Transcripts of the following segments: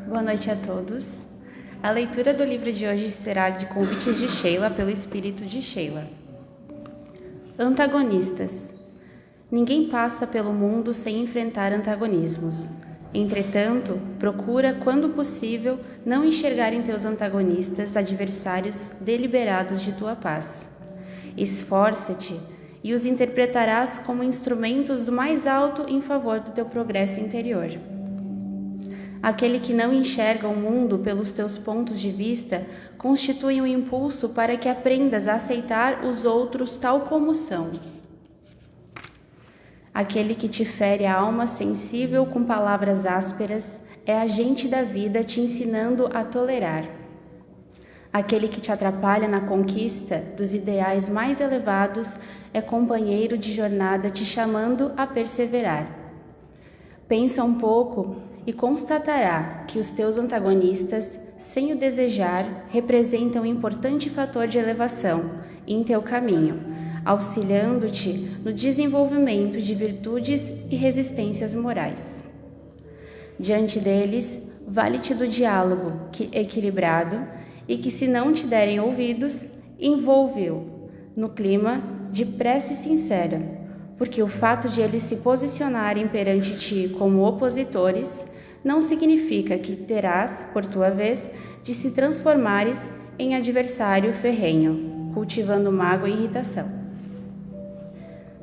Boa noite a todos. A leitura do livro de hoje será de Convites de Sheila pelo Espírito de Sheila. Antagonistas. Ninguém passa pelo mundo sem enfrentar antagonismos. Entretanto, procura, quando possível, não enxergar em teus antagonistas adversários deliberados de tua paz. Esforça-te e os interpretarás como instrumentos do mais alto em favor do teu progresso interior. Aquele que não enxerga o mundo pelos teus pontos de vista constitui um impulso para que aprendas a aceitar os outros tal como são. Aquele que te fere a alma sensível com palavras ásperas é agente da vida te ensinando a tolerar. Aquele que te atrapalha na conquista dos ideais mais elevados é companheiro de jornada te chamando a perseverar. Pensa um pouco e constatará que os teus antagonistas, sem o desejar, representam um importante fator de elevação em teu caminho, auxiliando-te no desenvolvimento de virtudes e resistências morais. Diante deles, vale-te do diálogo equilibrado e que, se não te derem ouvidos, envolve-o no clima de prece sincera, porque o fato de eles se posicionarem perante ti como opositores não significa que terás, por tua vez, de se transformares em adversário ferrenho, cultivando mágoa e irritação.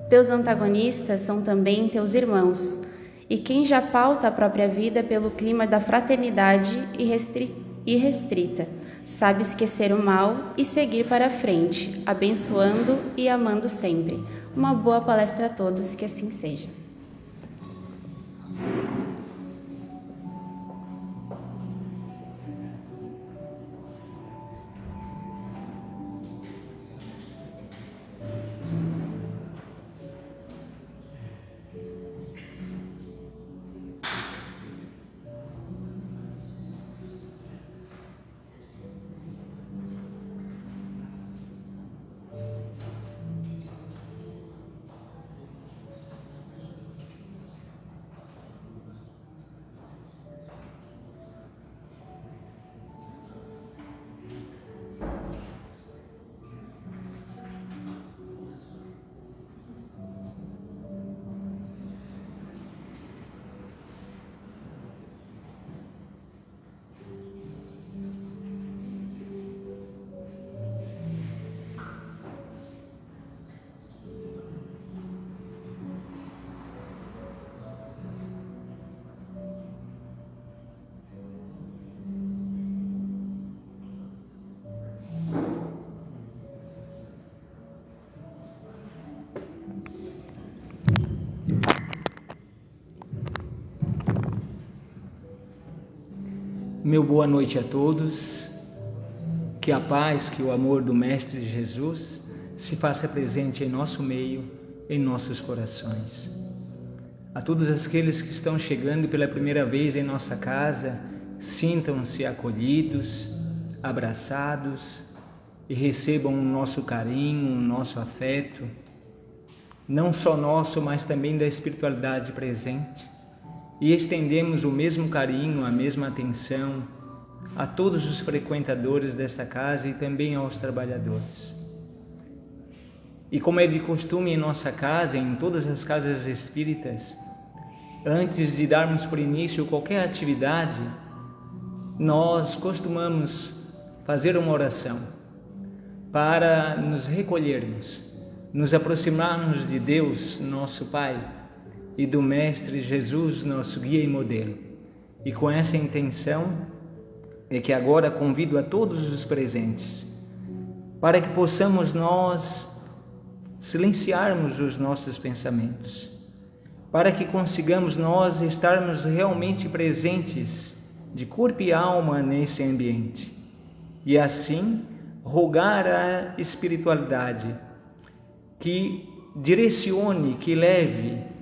Teus antagonistas são também teus irmãos, e quem já pauta a própria vida pelo clima da fraternidade irrestrita, sabe esquecer o mal e seguir para a frente, abençoando e amando sempre. Uma boa palestra a todos, que assim seja. Meu boa noite a todos, que a paz, que o amor do Mestre Jesus se faça presente em nosso meio, em nossos corações. A todos aqueles que estão chegando pela primeira vez em nossa casa, sintam-se acolhidos, abraçados e recebam o nosso carinho, o nosso afeto, não só nosso, mas também da espiritualidade presente. E estendemos o mesmo carinho, a mesma atenção a todos os frequentadores desta casa e também aos trabalhadores. E como é de costume em nossa casa, em todas as casas espíritas, antes de darmos por início qualquer atividade, nós costumamos fazer uma oração para nos recolhermos, nos aproximarmos de Deus, nosso Pai, e do Mestre Jesus, nosso guia e modelo. E com essa intenção é que agora convido a todos os presentes para que possamos nós silenciarmos os nossos pensamentos, para que consigamos nós estarmos realmente presentes de corpo e alma nesse ambiente e assim rogar a espiritualidade que direcione, que leve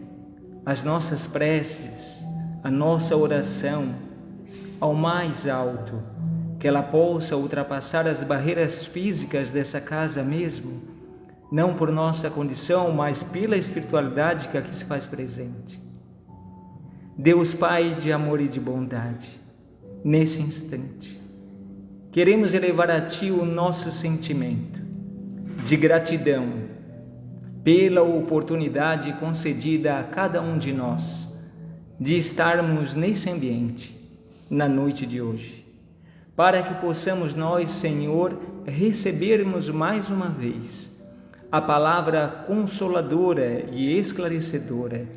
as nossas preces, a nossa oração ao mais alto, que ela possa ultrapassar as barreiras físicas dessa casa mesmo, não por nossa condição, mas pela espiritualidade que aqui se faz presente. Deus Pai de amor e de bondade, nesse instante, queremos elevar a Ti o nosso sentimento de gratidão pela oportunidade concedida a cada um de nós de estarmos nesse ambiente na noite de hoje, para que possamos nós, Senhor, recebermos mais uma vez a palavra consoladora e esclarecedora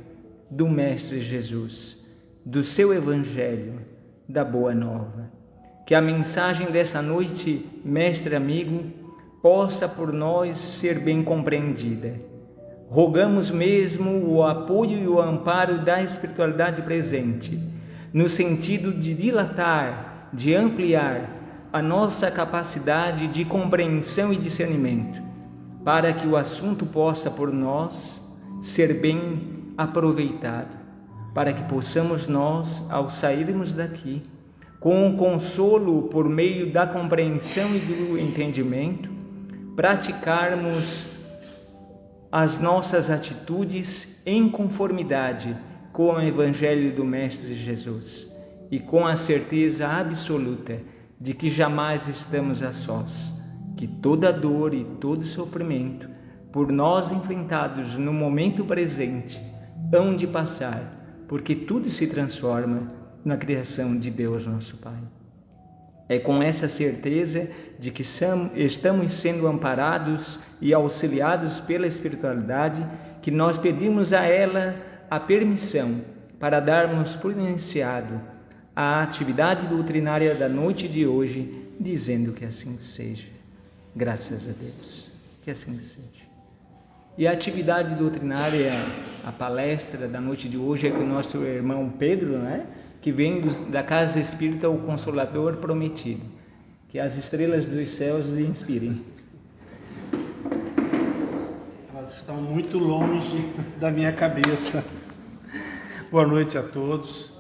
do Mestre Jesus, do seu Evangelho, da Boa Nova. Que a mensagem desta noite, mestre amigo, possa por nós ser bem compreendida. Rogamos mesmo o apoio e o amparo da espiritualidade presente, no sentido de dilatar, de ampliar a nossa capacidade de compreensão e discernimento, para que o assunto possa por nós ser bem aproveitado, para que possamos nós, ao sairmos daqui, com o consolo por meio da compreensão e do entendimento, praticarmos as nossas atitudes em conformidade com o Evangelho do Mestre Jesus e com a certeza absoluta de que jamais estamos a sós, que toda dor e todo sofrimento por nós enfrentados no momento presente hão de passar, porque tudo se transforma na criação de Deus nosso Pai. É com essa certeza de que estamos sendo amparados e auxiliados pela espiritualidade que nós pedimos a ela a permissão para darmos por iniciado a atividade doutrinária da noite de hoje, dizendo que assim seja. Graças a Deus, que assim seja. E a atividade doutrinária, a palestra da noite de hoje é com o nosso irmão Pedro, que vem da Casa Espírita O Consolador Prometido. Que as estrelas dos céus lhe inspirem. Elas estão muito longe da minha cabeça. Boa noite a todos.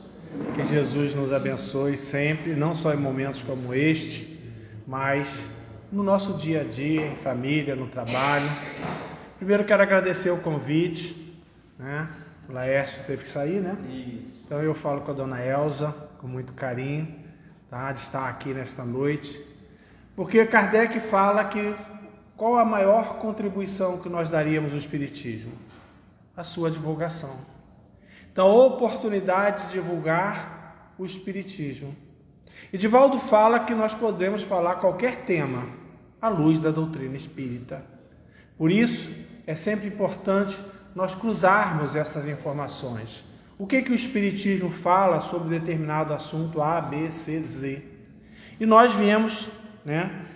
Que Jesus nos abençoe sempre, não só em momentos como este, mas no nosso dia a dia, em família, no trabalho. Primeiro quero agradecer o convite, O Laércio teve que sair, Então eu falo com a dona Elza, com muito carinho, de estar aqui nesta noite. Porque Kardec fala que qual a maior contribuição que nós daríamos ao Espiritismo? A sua divulgação. Então, a oportunidade de divulgar o Espiritismo. E Divaldo fala que nós podemos falar qualquer tema à luz da doutrina espírita. Por isso, é sempre importante nós cruzarmos essas informações. O que o Espiritismo fala sobre determinado assunto A, B, C, Z. E nós viemos,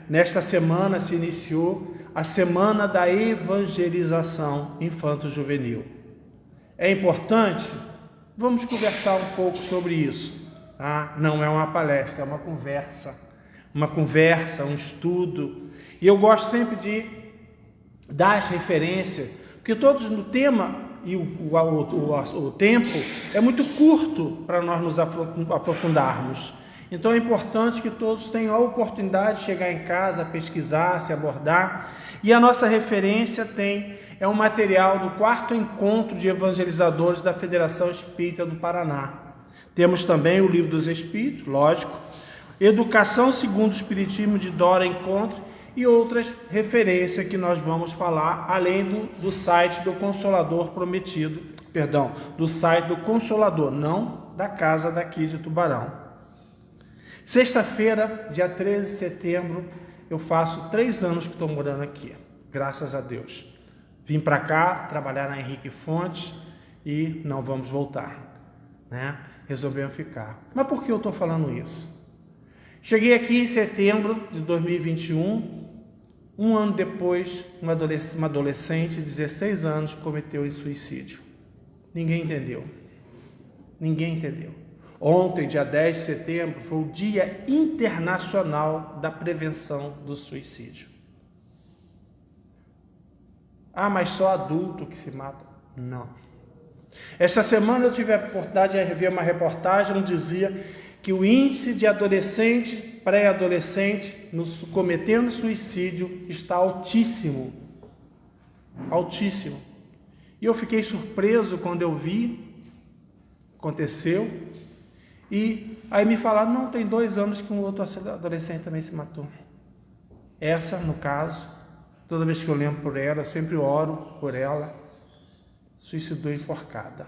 nesta semana se iniciou a Semana da Evangelização Infanto-Juvenil. É importante? Vamos conversar um pouco sobre isso. Não é uma palestra, é uma conversa, um estudo. E eu gosto sempre de dar as referências, porque todos no tema e o tempo é muito curto para nós nos aprofundarmos. Então é importante que todos tenham a oportunidade de chegar em casa, pesquisar, se abordar. E a nossa referência é um material do 4º Encontro de Evangelizadores da Federação Espírita do Paraná. Temos também o Livro dos Espíritos, lógico, Educação segundo o Espiritismo de Dora Encontro e outras referências que nós vamos falar, além do site do Consolador Prometido, do site do Consolador, não da casa daqui de Tubarão. Sexta-feira, dia 13 de setembro, eu faço 3 anos que estou morando aqui, graças a Deus. Vim para cá trabalhar na Henrique Fontes e não vamos voltar, Resolvemos ficar. Mas por que eu estou falando isso? Cheguei aqui em setembro de 2021, um ano depois, uma adolescente de 16 anos cometeu suicídio. Ninguém entendeu. Ontem, dia 10 de setembro, foi o Dia Internacional da Prevenção do Suicídio. Mas só adulto que se mata? Não. Esta semana eu tive a oportunidade de ver uma reportagem onde dizia que o índice de adolescente, pré-adolescente, cometendo suicídio está altíssimo. Altíssimo. E eu fiquei surpreso quando eu vi, aconteceu, E aí me falaram, não, tem 2 anos que um outro adolescente também se matou. Essa, no caso, toda vez que eu lembro por ela, eu sempre oro por ela, suicidou enforcada.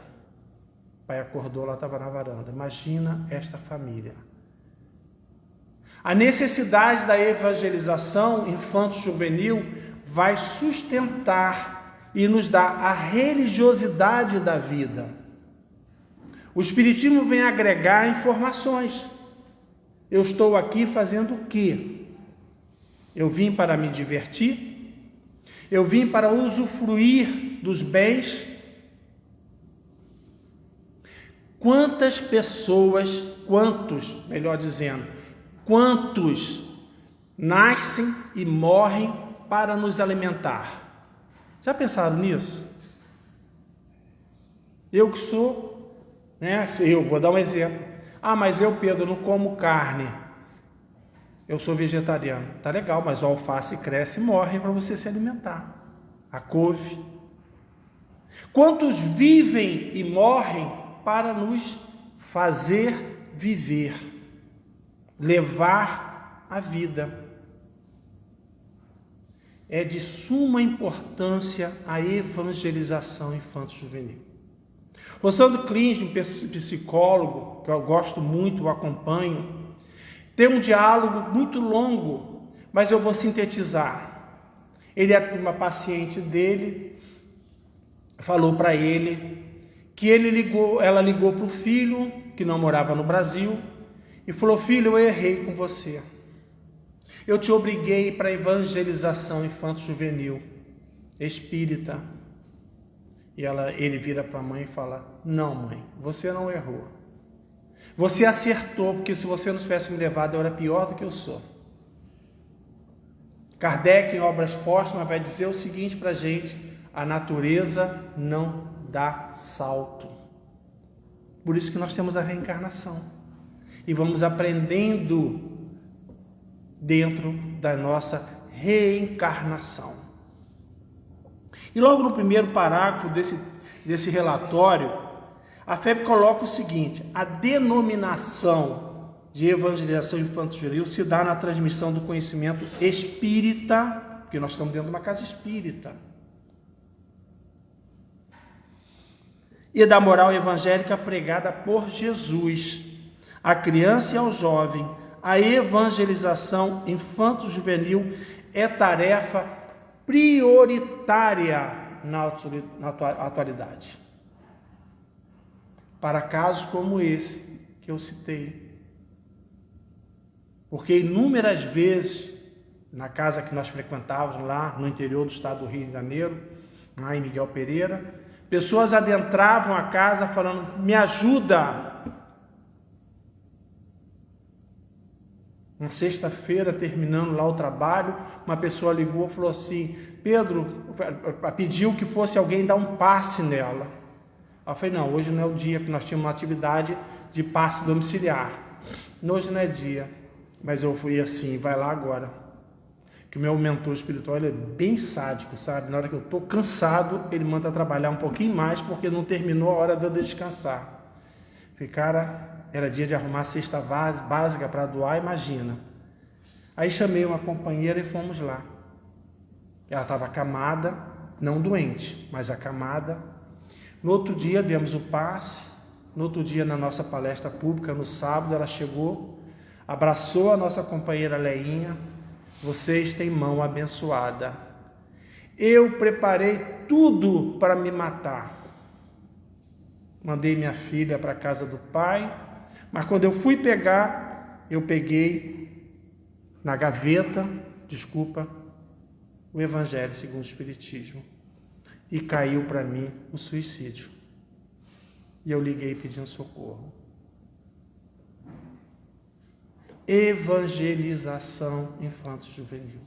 O pai acordou, ela estava na varanda. Imagina esta família. A necessidade da evangelização infanto-juvenil vai sustentar e nos dar a religiosidade da vida. O Espiritismo vem agregar informações. Eu estou aqui fazendo o quê? Eu vim para me divertir? Eu vim para usufruir dos bens? Quantos, quantos nascem e morrem para nos alimentar? Já pensaram nisso? Eu que sou, né? Eu vou dar um exemplo. Mas eu, Pedro, não como carne. Eu sou vegetariano. Tá legal, mas o alface cresce e morre para você se alimentar. A couve. Quantos vivem e morrem para nos fazer viver, levar a vida? É de suma importância a evangelização infanto-juvenil. O Sandro Klins, um psicólogo que eu gosto muito, o acompanho, tem um diálogo muito longo, mas eu vou sintetizar. Ele, uma paciente dele, falou para ele que ela ligou para o filho, que não morava no Brasil, e falou: filho, eu errei com você. Eu te obriguei para a evangelização infanto-juvenil espírita. E ele vira para a mãe e fala: não, mãe, você não errou. Você acertou, porque se você não tivesse me levado, eu era pior do que eu sou. Kardec, em Obras Póstumas, vai dizer o seguinte para a gente: a natureza não dá salto. Por isso que nós temos a reencarnação. E vamos aprendendo dentro da nossa reencarnação. E logo no primeiro parágrafo desse relatório, a FEB coloca o seguinte: a denominação de evangelização infanto-juvenil se dá na transmissão do conhecimento espírita, porque nós estamos dentro de uma casa espírita, e da moral evangélica pregada por Jesus. A criança e ao jovem, a evangelização infanto-juvenil é tarefa prioritária na atualidade. Para casos como esse que eu citei. Porque inúmeras vezes, na casa que nós frequentávamos lá no interior do estado do Rio de Janeiro, lá em Miguel Pereira, pessoas adentravam a casa falando: me ajuda. Uma sexta-feira, terminando lá o trabalho, uma pessoa ligou e falou assim: Pedro, pediu que fosse alguém dar um passe nela. Eu falei: não, hoje não é o dia, porque nós tínhamos uma atividade de passe domiciliar. Hoje não é dia. Mas eu fui assim: vai lá agora. Que o meu mentor espiritual, ele é bem sádico, sabe? Na hora que eu estou cansado, ele manda trabalhar um pouquinho mais, porque não terminou a hora de eu descansar. Falei: cara, era dia de arrumar a cesta básica para doar, imagina. Aí chamei uma companheira e fomos lá. Ela estava acamada, não doente, mas acamada. No outro dia demos o passe. No outro dia, na nossa palestra pública, no sábado, ela chegou, abraçou a nossa companheira Leinha: vocês têm mão abençoada. Eu preparei tudo para me matar. Mandei minha filha para a casa do pai, mas quando eu fui pegar, eu peguei na gaveta, o Evangelho segundo o Espiritismo, e caiu para mim o suicídio. E eu liguei pedindo socorro. Evangelização infanto-juvenil.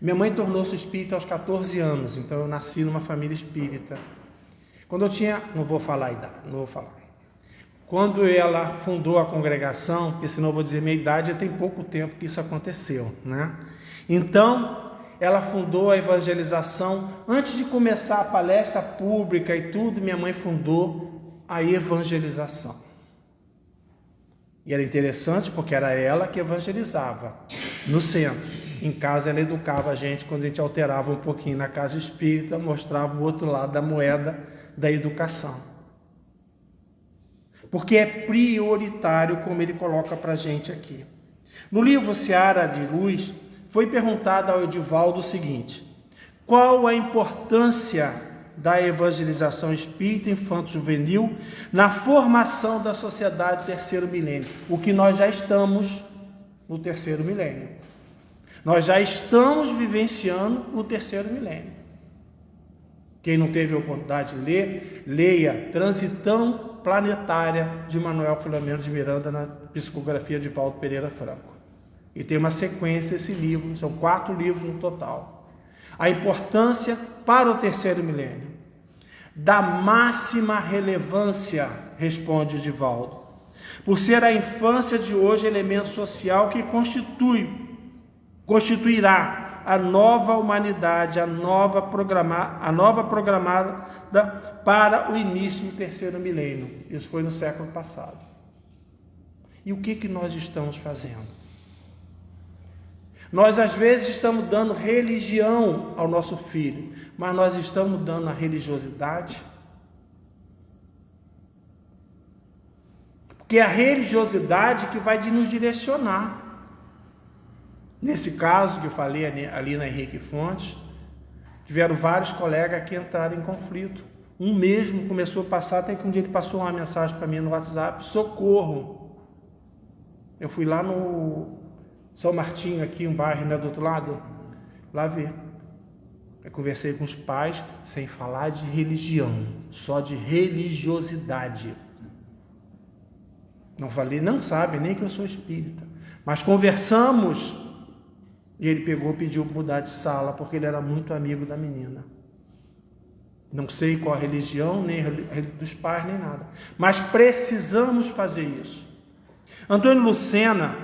Minha mãe tornou-se espírita aos 14 anos, então eu nasci numa família espírita. Quando eu tinha, não vou falar a idade, não vou falar. Quando ela fundou a congregação, porque senão eu vou dizer minha idade, já tem pouco tempo que isso aconteceu, né? Então, ela fundou a evangelização. Antes de começar a palestra pública e tudo, minha mãe fundou a evangelização. E era interessante porque era ela que evangelizava no centro. Em casa ela educava a gente quando a gente alterava um pouquinho na casa espírita, mostrava o outro lado da moeda da educação. Porque é prioritário, como ele coloca para a gente aqui. No livro Seara de Luz, foi perguntado ao Edivaldo o seguinte: qual a importância da evangelização espírita infanto-juvenil na formação da sociedade do terceiro milênio? O que nós já estamos no terceiro milênio. Nós já estamos vivenciando o terceiro milênio. Quem não teve a oportunidade de ler, leia Transição Planetária de Manuel Filomeno de Miranda na psicografia de Valdo Pereira Franco. E tem uma sequência esse livro, são 4 livros no total. A importância para o terceiro milênio. Da máxima relevância, responde o Divaldo, por ser a infância de hoje elemento social que constituirá a nova humanidade, a nova programada para o início do terceiro milênio. Isso foi no século passado. E o que nós estamos fazendo? Nós às vezes estamos dando religião ao nosso filho, mas nós estamos dando a religiosidade. Porque é a religiosidade que vai nos direcionar. Nesse caso que eu falei ali na Henrique Fontes, tiveram vários colegas que entraram em conflito. Um mesmo começou a passar, até que um dia ele passou uma mensagem para mim no WhatsApp: socorro. Eu fui lá no São Martinho, aqui, um bairro, né, do outro lado, lá ver. Eu conversei com os pais, sem falar de religião, só de religiosidade. Não falei, não sabe nem que eu sou espírita, mas conversamos, e ele pediu para mudar de sala, porque ele era muito amigo da menina. Não sei qual a religião, nem dos pais, nem nada, mas precisamos fazer isso. Antônio Lucena,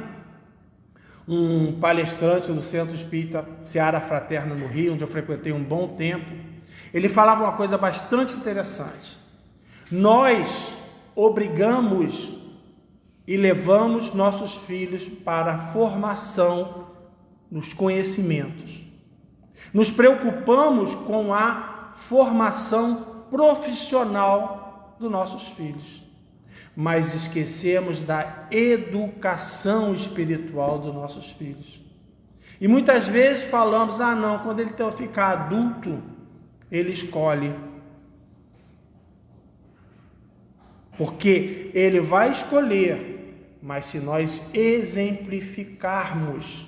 um palestrante do Centro Espírita Seara Fraterna no Rio, onde eu frequentei um bom tempo, ele falava uma coisa bastante interessante. Nós obrigamos e levamos nossos filhos para a formação nos conhecimentos. Nos preocupamos com a formação profissional dos nossos filhos, mas esquecemos da educação espiritual dos nossos filhos. E muitas vezes falamos, não, quando ele ficar adulto, ele escolhe. Porque ele vai escolher, mas se nós exemplificarmos.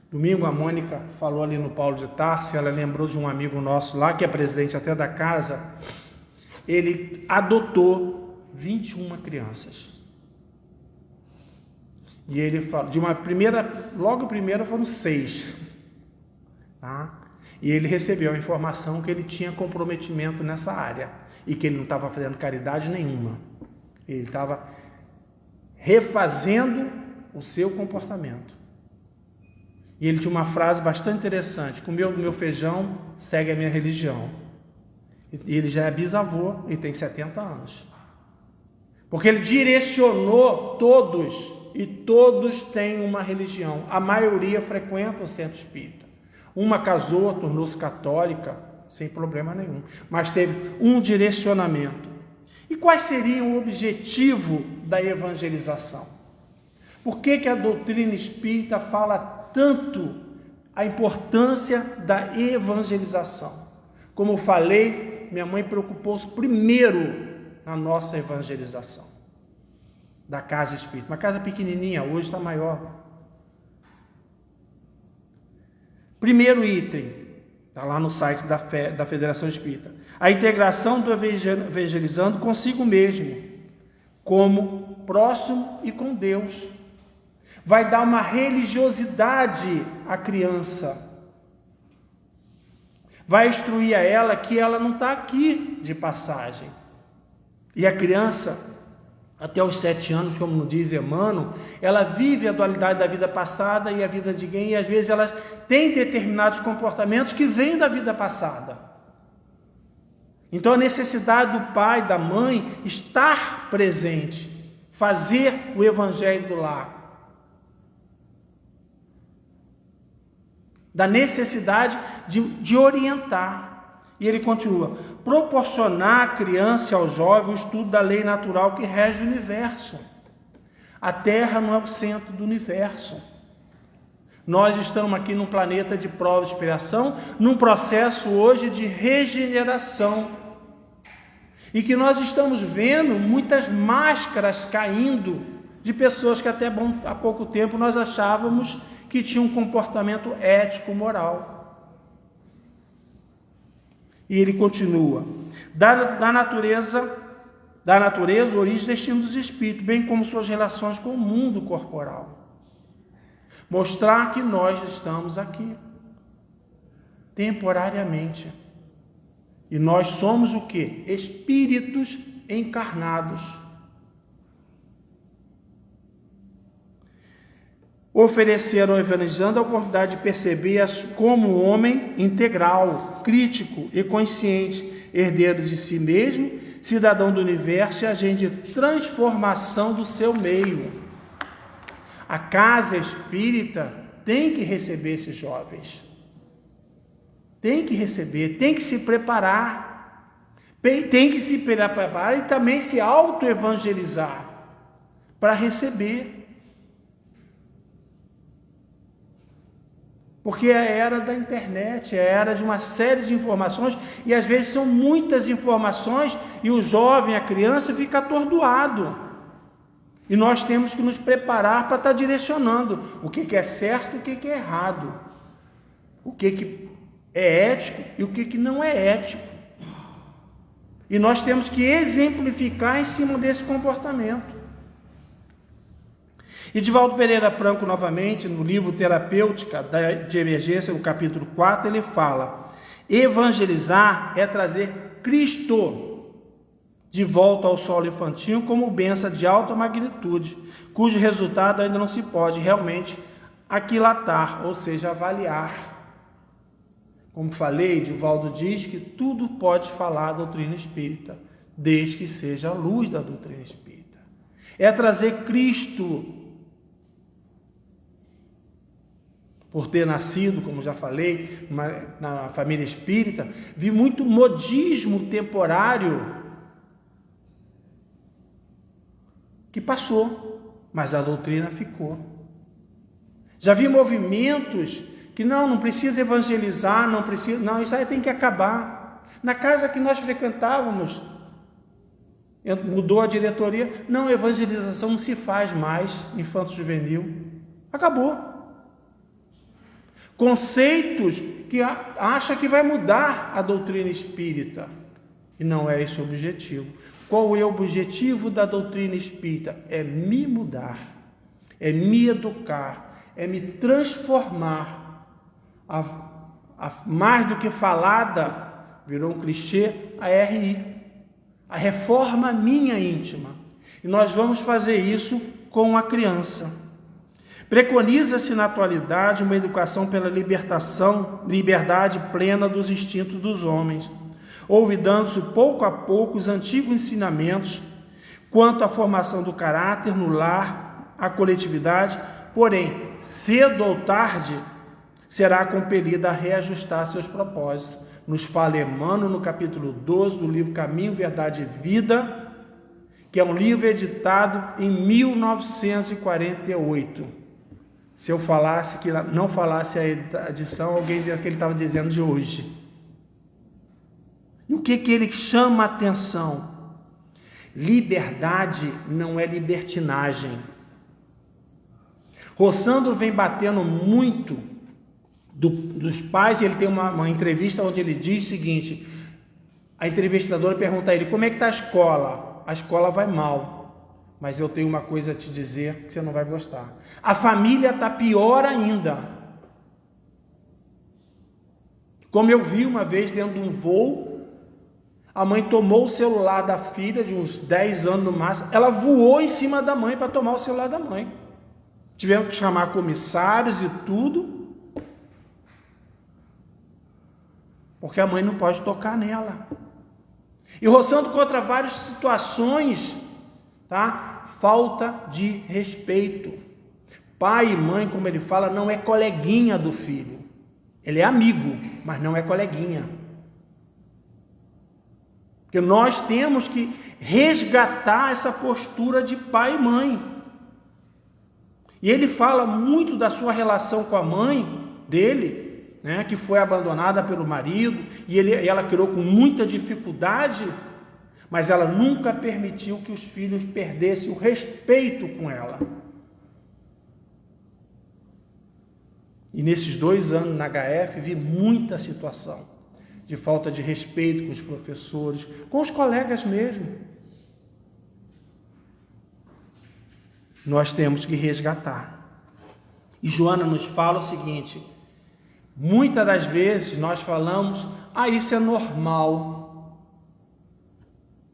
Domingo a Mônica falou ali no Paulo de Tarso, ela lembrou de um amigo nosso lá, que é presidente até da casa. Ele adotou 21 crianças. E ele falou, logo a primeira foram 6. Tá? E ele recebeu a informação que ele tinha comprometimento nessa área. E que ele não estava fazendo caridade nenhuma. Ele estava refazendo o seu comportamento. E ele tinha uma frase bastante interessante: comeu do meu feijão, segue a minha religião. E ele já é bisavô e tem 70 anos. Porque ele direcionou todos, e todos têm uma religião. A maioria frequenta o centro espírita. Uma casou, tornou-se católica, sem problema nenhum. Mas teve um direcionamento. E quais seriam o objetivo da evangelização? Por que a doutrina espírita fala tanto a importância da evangelização? Como eu falei, minha mãe preocupou-se primeiro na nossa evangelização da casa espírita. Uma casa pequenininha, hoje está maior. Primeiro item, está lá no site da Federação Espírita: a integração do evangelizando consigo mesmo, como próximo e com Deus. Vai dar uma religiosidade à criança. Vai instruir a ela que ela não está aqui de passagem. E a criança, até os 7 anos, como diz Emmanuel, ela vive a dualidade da vida passada e a vida de alguém, e às vezes ela tem determinados comportamentos que vêm da vida passada. Então a necessidade do pai, da mãe, estar presente fazer o evangelho do lar, da necessidade de orientar. E ele continua: proporcionar à criança e ao jovem o estudo da lei natural que rege o universo. A Terra não é o centro do universo. Nós estamos aqui num planeta de prova e expiação, num processo hoje de regeneração. E que nós estamos vendo muitas máscaras caindo de pessoas que até há pouco tempo nós achávamos que tinham um comportamento ético, moral. E ele continua: da natureza, origem destino dos espíritos, bem como suas relações com o mundo corporal. Mostrar que nós estamos aqui, temporariamente. E nós somos o quê? Espíritos encarnados. Ofereceram, evangelizando, a oportunidade de perceber como homem integral, crítico e consciente, herdeiro de si mesmo, cidadão do universo e agente de transformação do seu meio. A casa espírita tem que receber esses jovens. Tem que receber, tem que se preparar. Tem que se preparar e também se auto-evangelizar para receber. Porque é a era da internet, é a era de uma série de informações, e às vezes são muitas informações, e o jovem, a criança, fica atordoado. E nós temos que nos preparar para estar direcionando o que é certo e o que é errado. O que é ético e o que não é ético. E nós temos que exemplificar em cima desse comportamento. E Divaldo Pereira Franco, novamente, no livro Terapêutica de Emergência, no capítulo 4, ele fala: evangelizar é trazer Cristo de volta ao solo infantil como bênção de alta magnitude, cujo resultado ainda não se pode realmente aquilatar, ou seja, avaliar. Como falei, Divaldo diz que tudo pode falar a doutrina espírita, desde que seja a luz da doutrina espírita. É trazer Cristo. Por ter nascido, como já falei, na família espírita, vi muito modismo temporário que passou, mas a doutrina ficou. Já vi movimentos que não precisa evangelizar, não, isso aí tem que acabar. Na casa que nós frequentávamos, mudou a diretoria, não, evangelização não se faz mais, infanto-juvenil, acabou. Conceitos que acha que vai mudar a doutrina espírita, e não é esse o objetivo. Qual é o objetivo da doutrina espírita? É me mudar, é me educar, é me transformar. Mais do que falada, virou um clichê, a RI, a reforma minha íntima. E nós vamos fazer isso com a criança. Preconiza-se na atualidade uma educação pela liberdade plena dos instintos dos homens, olvidando-se pouco a pouco os antigos ensinamentos quanto à formação do caráter no lar, a coletividade, porém, cedo ou tarde, será compelida a reajustar seus propósitos. Nos fala Emmanuel no capítulo 12 do livro Caminho, Verdade e Vida, que é um livro editado em 1948. Se eu falasse que não falasse a edição, alguém dizia que ele estava dizendo de hoje. E o que ele chama a atenção? Liberdade não é libertinagem. Rossandro vem batendo muito dos pais, e ele tem uma entrevista onde ele diz o seguinte: a entrevistadora pergunta a ele, como é que está a escola? A escola vai mal, mas eu tenho uma coisa a te dizer que você não vai gostar. A família está pior ainda. Como eu vi uma vez dentro de um voo, a mãe tomou o celular da filha, de uns 10 anos no máximo, ela voou em cima da mãe para tomar o celular da mãe. Tivemos que chamar comissários e tudo, porque a mãe não pode tocar nela. E Rossandro contra várias situações, tá? falta de respeito. Pai e mãe, como ele fala, não é coleguinha do filho. Ele é amigo, mas não é coleguinha. Porque nós temos que resgatar essa postura de pai e mãe. E ele fala muito da sua relação com a mãe dele, né, que foi abandonada pelo marido, e ela criou com muita dificuldade, mas ela nunca permitiu que os filhos perdessem o respeito com ela. E nesses 2 anos na HF vi muita situação de falta de respeito com os professores, com os colegas mesmo. Nós temos que resgatar. E Joana nos fala o seguinte: muitas das vezes nós falamos, isso é normal.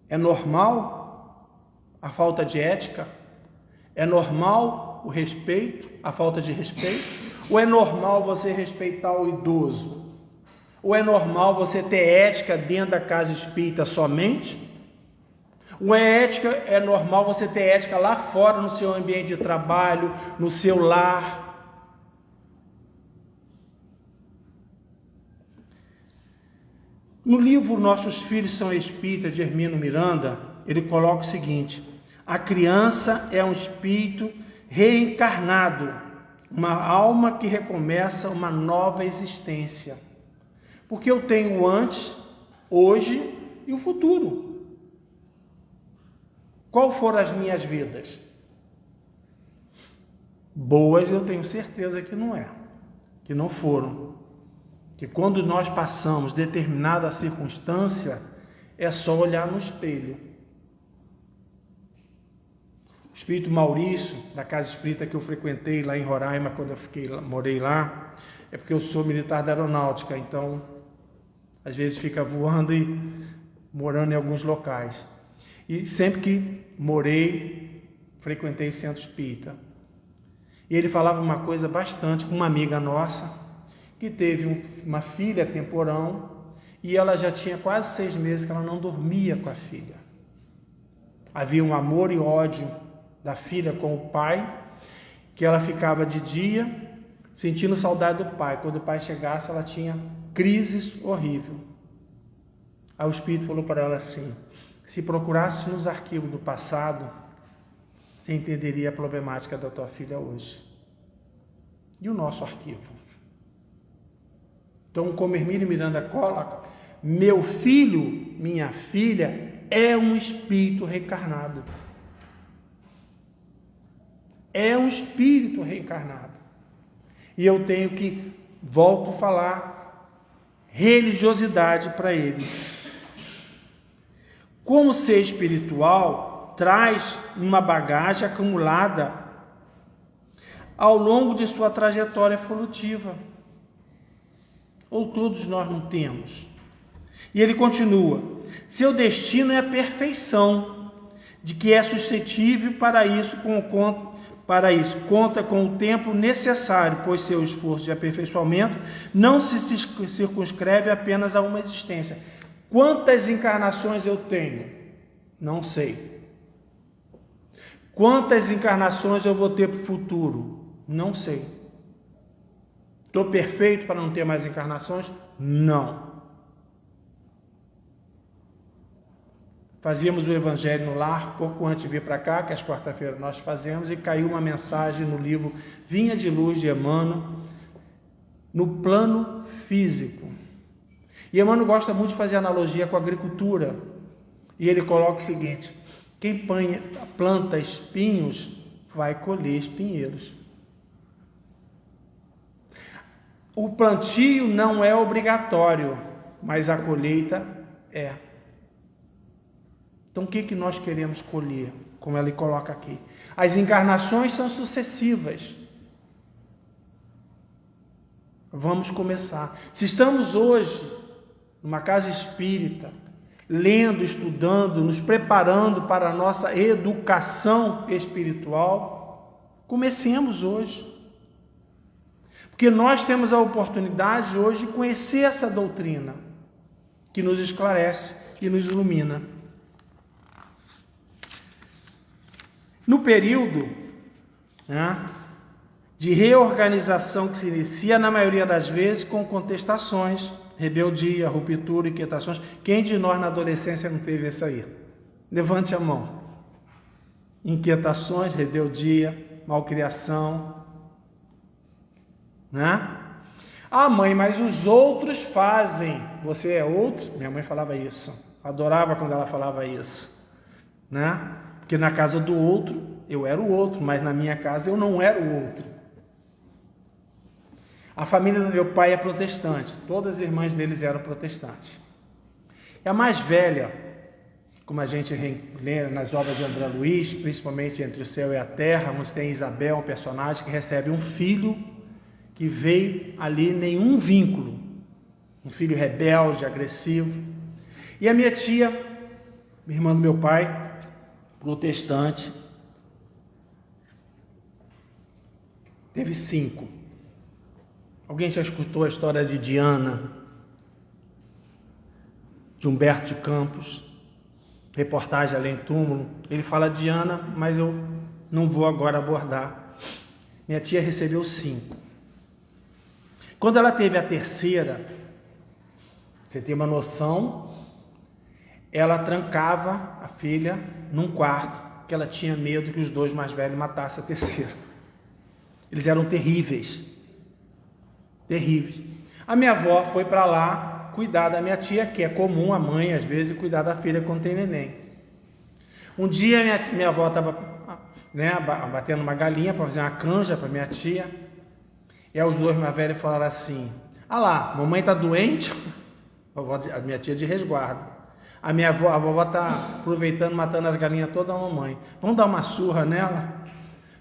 É normal a falta de ética? É normal o respeito, a falta de respeito? Ou é normal você respeitar o idoso? Ou é normal você ter ética dentro da casa espírita somente? Ou é normal você ter ética lá fora, no seu ambiente de trabalho, no seu lar? No livro Nossos Filhos São Espíritas, de Hermínio Miranda, ele coloca o seguinte: a criança é um espírito reencarnado, uma alma que recomeça uma nova existência. Porque eu tenho o antes, hoje e o futuro. Qual foram as minhas vidas? Boas, eu tenho certeza que não foram. Que quando nós passamos determinada circunstância, é só olhar no espelho. O espírito Maurício, da casa espírita que eu frequentei lá em Roraima, quando eu morei lá, é porque eu sou militar da aeronáutica, então às vezes fica voando e morando em alguns locais. E sempre que frequentei centro espírita. E ele falava uma coisa bastante com uma amiga nossa, que teve uma filha temporão, e ela já tinha quase 6 meses que ela não dormia com a filha. Havia um amor e ódio da filha com o pai, que ela ficava de dia sentindo saudade do pai. Quando o pai chegasse, ela tinha crises horríveis. Aí o Espírito falou para ela assim: se procurasse nos arquivos do passado, você entenderia a problemática da tua filha hoje. E o nosso arquivo? Então, como Hermínio Miranda coloca, meu filho, minha filha, é um espírito reencarnado. É um espírito reencarnado. E eu tenho que, volto a falar, religiosidade para ele. Como ser espiritual, traz uma bagagem acumulada ao longo de sua trajetória evolutiva. Ou todos nós não temos? E ele continua: seu destino é a perfeição, de que é suscetível para isso, conta com o tempo necessário, pois seu esforço de aperfeiçoamento não se circunscreve apenas a uma existência. Quantas encarnações eu tenho? Não sei. Quantas encarnações eu vou ter para o futuro? Não sei. Estou perfeito para não ter mais encarnações? Não. Fazíamos o Evangelho no Lar pouco antes de vir para cá, que às quarta-feiras nós fazemos, e caiu uma mensagem no livro Vinha de Luz de Emmanuel, no plano físico. E Emmanuel gosta muito de fazer analogia com a agricultura. E ele coloca o seguinte: quem planta espinhos vai colher espinheiros. O plantio não é obrigatório, mas a colheita é. Então o que nós queremos colher? Como ele coloca aqui. As encarnações são sucessivas. Vamos começar. Se estamos hoje numa casa espírita, lendo, estudando, nos preparando para a nossa educação espiritual, comecemos hoje. Porque nós temos a oportunidade hoje de conhecer essa doutrina que nos esclarece e nos ilumina. No período, né, de reorganização que se inicia, na maioria das vezes, com contestações, rebeldia, ruptura, inquietações. Quem de nós na adolescência não teve isso aí? Levante a mão. Inquietações, rebeldia, malcriação, né? Ah, mãe, mas os outros fazem. Você é outro? Minha mãe falava isso. Adorava quando ela falava isso, né? Porque na casa do outro, eu era o outro, mas na minha casa eu não era o outro. A família do meu pai é protestante, todas as irmãs deles eram protestantes. E a mais velha, como a gente lê nas obras de André Luiz, principalmente Entre o Céu e a Terra, onde tem Isabel, um personagem que recebe um filho que veio ali nenhum vínculo, um filho rebelde, agressivo. E a minha tia, irmã do meu pai, protestante, teve 5. Alguém já escutou a história de Diana, de Humberto de Campos? Reportagem Além Túmulo. Ele fala Diana, mas eu não vou agora abordar. Minha tia recebeu 5. Quando ela teve a terceira, você tem uma noção, ela trancava a filha num quarto, porque ela tinha medo que os 2 mais velhos matassem a terceira. Eles eram terríveis. Terríveis. A minha avó foi para lá cuidar da minha tia, que é comum a mãe, às vezes, cuidar da filha quando tem neném. Um dia minha avó estava, né, batendo uma galinha para fazer uma canja para minha tia, e aí os 2 mais velhos falaram assim: ah lá, mamãe está doente, a minha tia de resguardo. A vovó está aproveitando, matando as galinhas toda a mamãe. Vamos dar uma surra nela?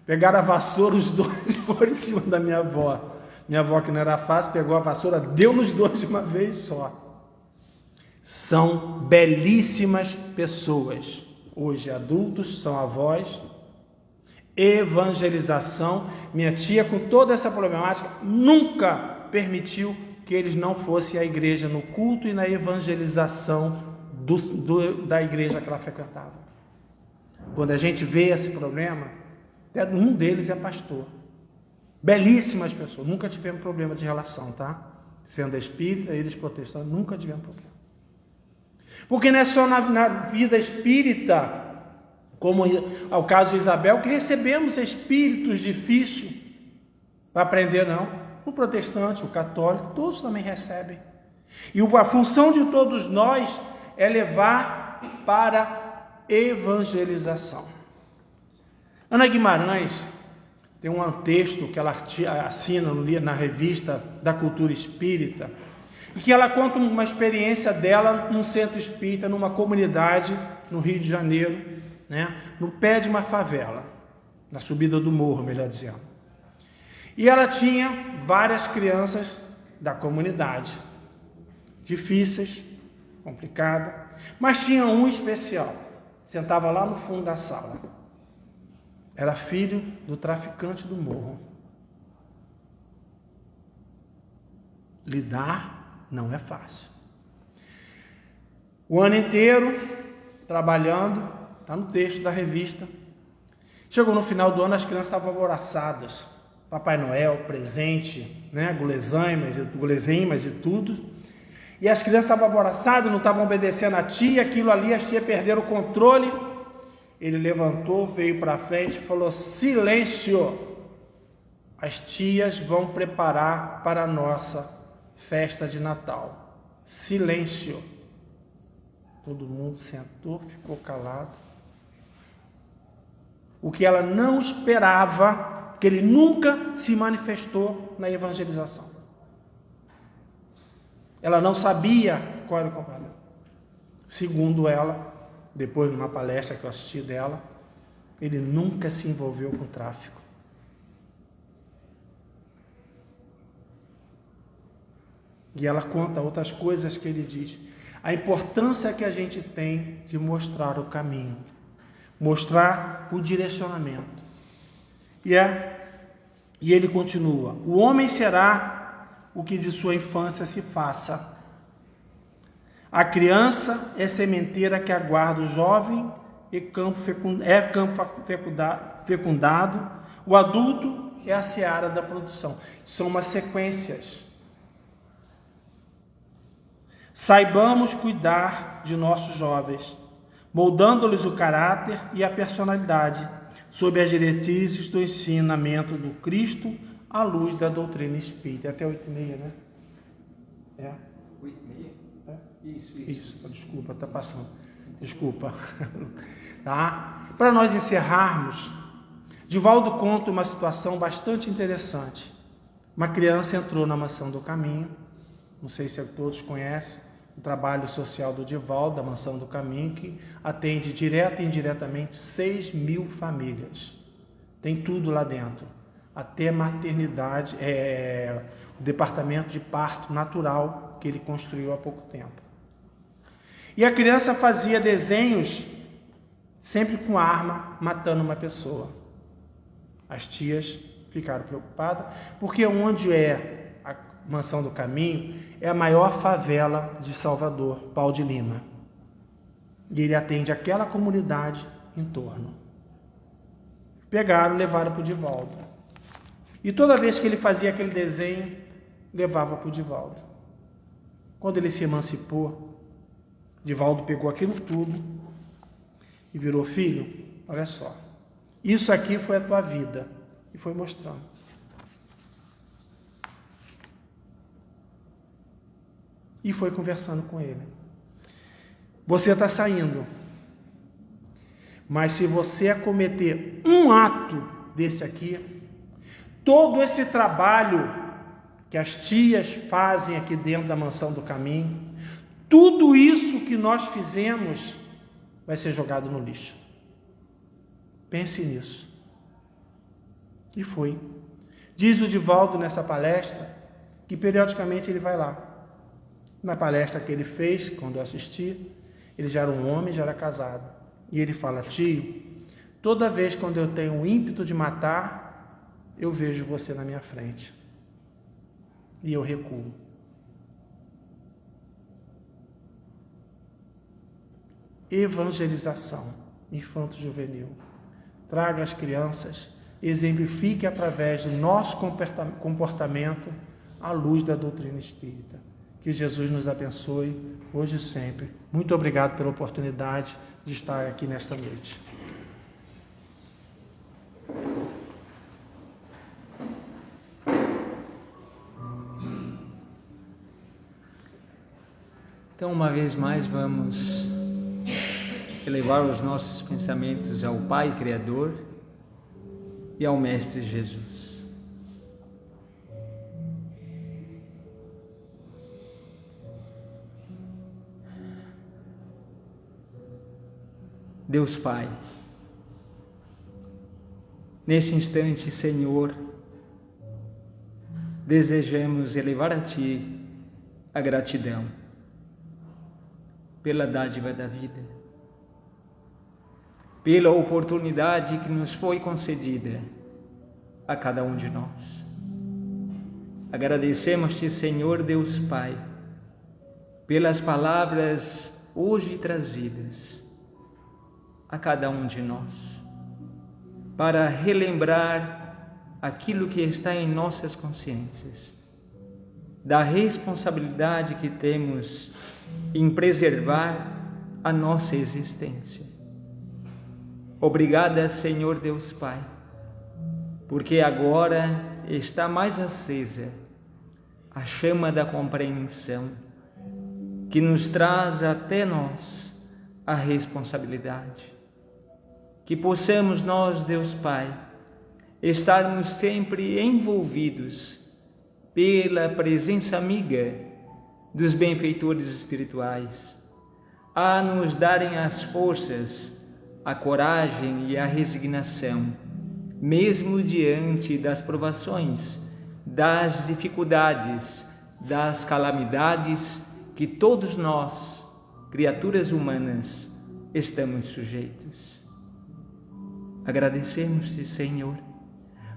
Pegaram a vassoura os 2 e foram em cima da minha avó. Minha avó, que não era fácil, pegou a vassoura, deu nos 2 de uma vez só. São belíssimas pessoas. Hoje adultos, são avós. Evangelização. Minha tia, com toda essa problemática, nunca permitiu que eles não fossem à igreja no culto e na evangelização da igreja que ela frequentava. Quando a gente vê esse problema, até um deles é pastor. Belíssimas pessoas, nunca tivemos problema de relação, tá? Sendo espírita, eles protestantes, nunca tivemos problema. Porque não é só na vida espírita, como é o caso de Isabel, que recebemos espíritos difíceis para aprender, não. O protestante, o católico, todos também recebem. E a função de todos nós é levar para evangelização. Ana Guimarães tem um texto que ela assina na revista da Cultura Espírita, e que ela conta uma experiência dela num centro espírita, numa comunidade no Rio de Janeiro, né, no pé de uma favela, na subida do morro, melhor dizendo. E ela tinha várias crianças da comunidade, difíceis, complicadas, mas tinha um especial, sentava lá no fundo da sala. Era filho do traficante do morro. Lidar não é fácil. O ano inteiro trabalhando, está no texto da revista. Chegou no final do ano, as crianças estavam alvoroçadas. Papai Noel, presente, né, guloseimas e tudo. E as crianças estavam alvoroçadas, não estavam obedecendo a tia, aquilo ali, as tias perderam o controle. Ele levantou, veio para frente e falou: silêncio, as tias vão preparar para a nossa festa de Natal. Silêncio. Todo mundo sentou, ficou calado. O que ela não esperava, porque ele nunca se manifestou na evangelização. Ela não sabia qual era o problema. Segundo ela, depois de uma palestra que eu assisti dela, ele nunca se envolveu com tráfico. E ela conta outras coisas que ele diz. A importância que a gente tem de mostrar o caminho, mostrar o direcionamento. E ele continua: o homem será o que de sua infância se faça. A criança é sementeira que aguarda o jovem é campo fecundado, o adulto é a seara da produção. São umas sequências. Saibamos cuidar de nossos jovens, moldando-lhes o caráter e a personalidade, sob as diretrizes do ensinamento do Cristo, à luz da doutrina espírita. Até 8h30, né? 8h30? É? Isso. Desculpa, está passando. Desculpa. Tá? Para nós encerrarmos, Divaldo conta uma situação bastante interessante. Uma criança entrou na Mansão do Caminho, não sei se todos conhecem, o trabalho social do Divaldo, da Mansão do Caminho, que atende direta e indiretamente 6.000 famílias. Tem tudo lá dentro, até maternidade, o departamento de parto natural que ele construiu há pouco tempo. E a criança fazia desenhos sempre com arma, matando uma pessoa. As tias ficaram preocupadas, porque onde é a Mansão do Caminho é a maior favela de Salvador, Pau de Lima. E ele atende aquela comunidade em torno. Pegaram, levaram para o Divaldo. E toda vez que ele fazia aquele desenho, levava para o Divaldo. Quando ele se emancipou, Divaldo pegou aquilo tudo e virou: filho, olha só, isso aqui foi a tua vida. E foi mostrando. E foi conversando com ele. Você está saindo, mas se você acometer um ato desse aqui, todo esse trabalho que as tias fazem aqui dentro da Mansão do Caminho, tudo isso que nós fizemos vai ser jogado no lixo. Pense nisso. E foi. Diz o Divaldo nessa palestra que periodicamente ele vai lá. Na palestra que ele fez, quando eu assisti, ele já era um homem, já era casado. E ele fala: tio, toda vez quando eu tenho um ímpeto de matar, eu vejo você na minha frente. E eu recuo. Evangelização infanto-juvenil. Traga as crianças, exemplifique através do nosso comportamento à luz da doutrina espírita. Que Jesus nos abençoe hoje e sempre. Muito obrigado pela oportunidade de estar aqui nesta noite. Então, uma vez mais, vamos elevar os nossos pensamentos ao Pai Criador e ao Mestre Jesus. Deus Pai, neste instante, Senhor, desejamos elevar a Ti a gratidão pela dádiva da vida, pela oportunidade que nos foi concedida a cada um de nós. Agradecemos-te, Senhor Deus Pai, pelas palavras hoje trazidas a cada um de nós, para relembrar aquilo que está em nossas consciências, da responsabilidade que temos em preservar a nossa existência. Obrigada, Senhor Deus Pai, porque agora está mais acesa a chama da compreensão que nos traz até nós a responsabilidade. Que possamos nós, Deus Pai, estarmos sempre envolvidos pela presença amiga dos benfeitores espirituais, a nos darem as forças, a coragem e a resignação, mesmo diante das provações, das dificuldades, das calamidades que todos nós, criaturas humanas, estamos sujeitos. Agradecemos-te, Senhor,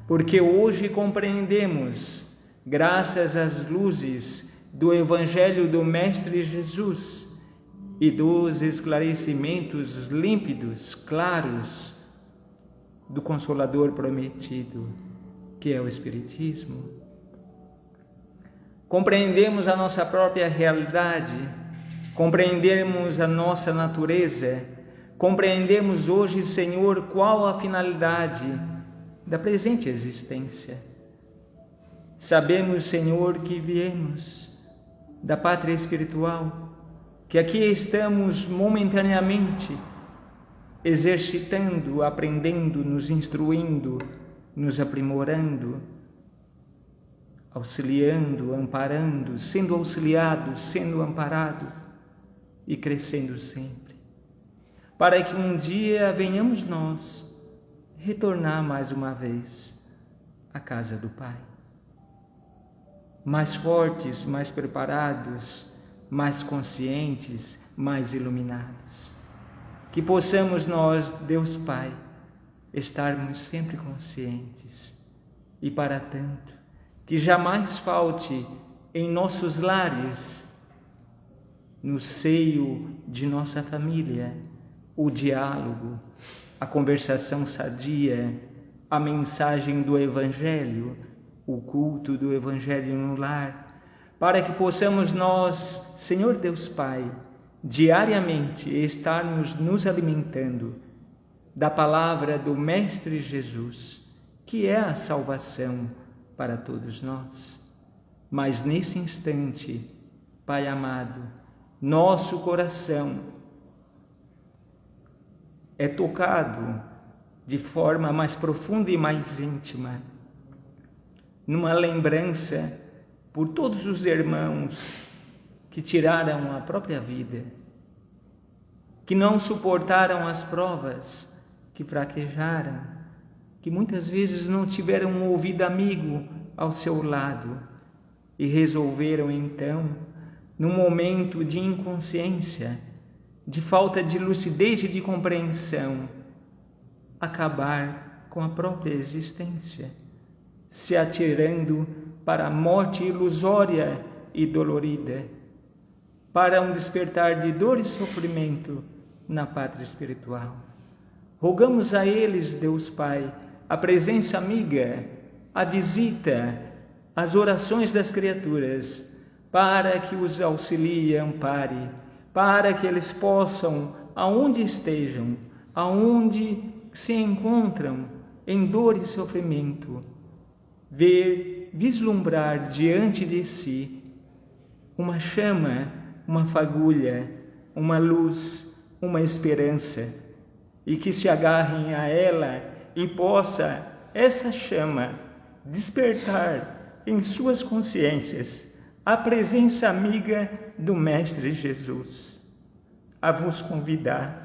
porque hoje compreendemos, graças às luzes do Evangelho do Mestre Jesus, e dos esclarecimentos límpidos, claros, do Consolador prometido, que é o Espiritismo. Compreendemos a nossa própria realidade, compreendemos a nossa natureza, compreendemos hoje, Senhor, qual a finalidade da presente existência. Sabemos, Senhor, que viemos da pátria espiritual, que aqui estamos momentaneamente exercitando, aprendendo, nos instruindo, nos aprimorando, auxiliando, amparando, sendo auxiliado, sendo amparado e crescendo sempre, para que um dia venhamos nós retornar mais uma vez à casa do Pai, mais fortes, mais preparados, mais conscientes, mais iluminados. Que possamos nós, Deus Pai, estarmos sempre conscientes e, para tanto, que jamais falte em nossos lares, no seio de nossa família, o diálogo, a conversação sadia, a mensagem do Evangelho, o culto do Evangelho no lar, para que possamos nós, Senhor Deus Pai, diariamente estarmos nos alimentando da palavra do Mestre Jesus, que é a salvação para todos nós. Mas nesse instante, Pai amado, nosso coração é tocado de forma mais profunda e mais íntima, numa lembrança por todos os irmãos que tiraram a própria vida, que não suportaram as provas, que fraquejaram, que muitas vezes não tiveram um ouvido amigo ao seu lado e resolveram então, num momento de inconsciência, de falta de lucidez e de compreensão, acabar com a própria existência, se atirando para a morte ilusória e dolorida, para um despertar de dor e sofrimento na pátria espiritual. Rogamos a eles, Deus Pai, a presença amiga, a visita, as orações das criaturas, para que os auxilie e ampare, para que eles possam, aonde estejam, aonde se encontram, em dor e sofrimento, ver, vislumbrar diante de si uma chama, uma fagulha, uma luz, uma esperança, e que se agarrem a ela e possa essa chama despertar em suas consciências a presença amiga do Mestre Jesus, a vos convidar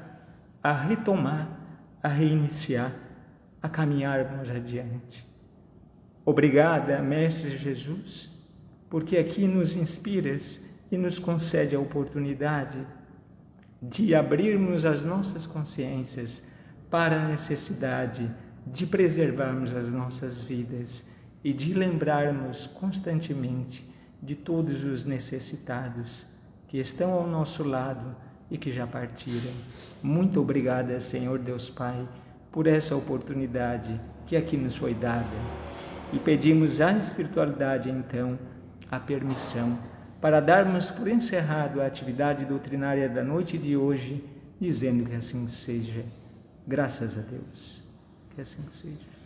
a retomar, a reiniciar, a caminharmos adiante. Obrigada, Mestre Jesus, porque aqui nos inspiras e nos concede a oportunidade de abrirmos as nossas consciências para a necessidade de preservarmos as nossas vidas e de lembrarmos constantemente de todos os necessitados que estão ao nosso lado e que já partiram. Muito obrigada, Senhor Deus Pai, por essa oportunidade que aqui nos foi dada. E pedimos à espiritualidade, então, a permissão para darmos por encerrado a atividade doutrinária da noite de hoje, dizendo que assim seja. Graças a Deus. Que assim seja.